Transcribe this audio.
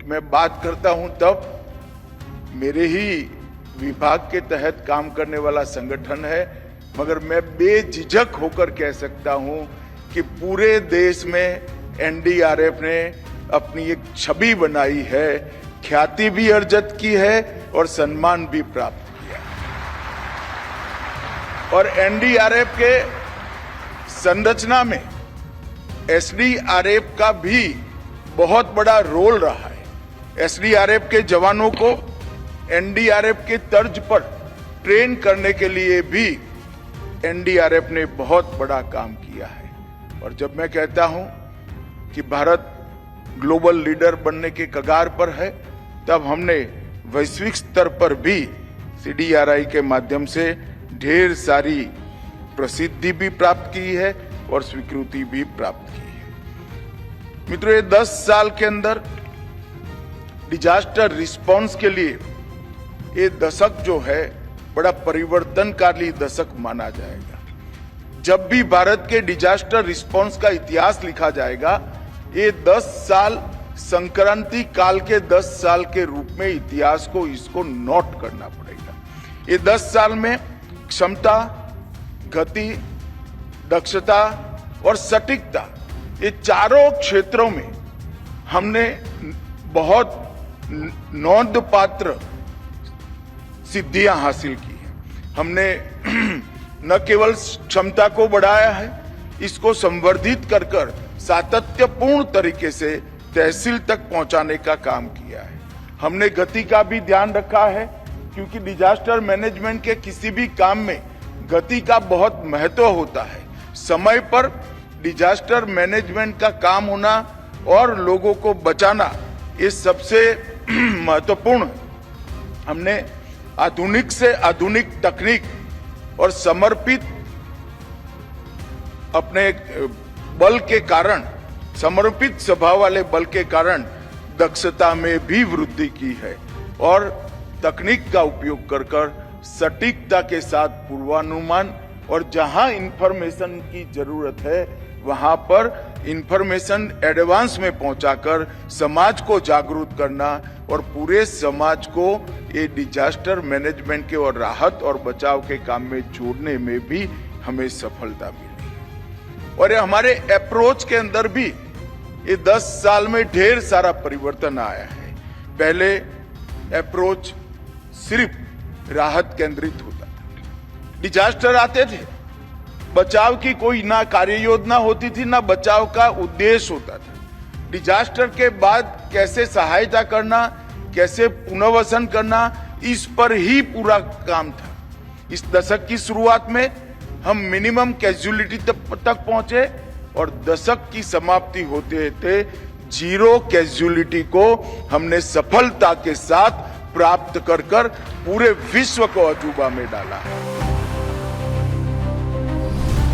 मैं बात करता हूं तब मेरे ही विभाग के तहत काम करने वाला संगठन है, मगर मैं बेझिझक होकर कह सकता हूं कि पूरे देश में एनडीआरएफ ने अपनी एक छवि बनाई है, ख्याति भी अर्जित की है और सम्मान भी प्राप्त किया। और एनडीआरएफ के संरचना में एसडीआरएफ का भी बहुत बड़ा रोल रहा है। एसडीआरएफ के जवानों को एनडीआरएफ के तर्ज पर ट्रेन करने के लिए भी एनडीआरएफ ने बहुत बड़ा काम किया है। और जब मैं कहता हूं कि भारत ग्लोबल लीडर बनने के कगार पर है, तब हमने वैश्विक स्तर पर भी सीडीआरआई के माध्यम से ढेर सारी प्रसिद्धि भी प्राप्त की है और स्वीकृति भी प्राप्त की है। मित्रों, ये 10 साल के अंदर डिजास्टर रिस्पांस के लिए ये दशक जो है बड़ा परिवर्तनकारी दशक माना जाएगा। जब भी भारत के डिजास्टर रिस्पांस का इतिहास लिखा जाएगा, ये 10 साल संक्रांति काल के 10 साल के रूप में इतिहास को इसको नोट करना पड़ेगा। ये 10 साल में क्षमता, गति, दक्षता और सटीकता, ये चारों क्षेत्रों में हमने बहुत नोंदपात्र सिद्धियां हासिल की है। हमने न केवल क्षमता को बढ़ाया है, इसको संवर्धित कर कर सातत्यपूर्ण तरीके से तहसील तक पहुंचाने का काम किया है। हमने गति का भी ध्यान रखा है, क्योंकि डिजास्टर मैनेजमेंट के किसी भी काम में गति का बहुत महत्व होता है। समय पर डिजास्टर मैनेजमेंट का काम होना और लोगों को बचाना, ये सबसे महत्वपूर्ण है। हमने आधुनिक से आधुनिक तकनीक और समर्पित अपने बल के कारण, समर्पित स्वभाव वाले बल के कारण दक्षता में भी वृद्धि की है और तकनीक का उपयोग कर कर सटीकता के साथ पूर्वानुमान और जहां इंफॉर्मेशन की जरूरत है वहां पर इंफॉर्मेशन एडवांस में पहुंचाकर समाज को जागरूक करना और पूरे समाज को ये डिजास्टर मैनेजमेंट के और राहत और बचाव के काम में जोड़ने में भी हमें सफलता मिली है। और ये हमारे अप्रोच के अंदर भी ये 10 साल में ढेर सारा परिवर्तन आया है। पहले अप्रोच सिर्फ राहत केंद्रित होता था। डिजास्टर आते थे, बचाव की कोई ना कार्य योजना होती थी, ना बचाव का उद्देश्य होता था। डिजास्टर के बाद कैसे सहायता करना, कैसे पुनर्वसन करना, इस पर ही पूरा काम था। इस दशक की शुरुआत में हम मिनिमम कैजुअलिटी तक पहुंचे और दशक की समाप्ति होते थे जीरो कैजुअलिटी को हमने सफलता के साथ प्राप्त कर पूरे विश्व को अजूबा में डाला।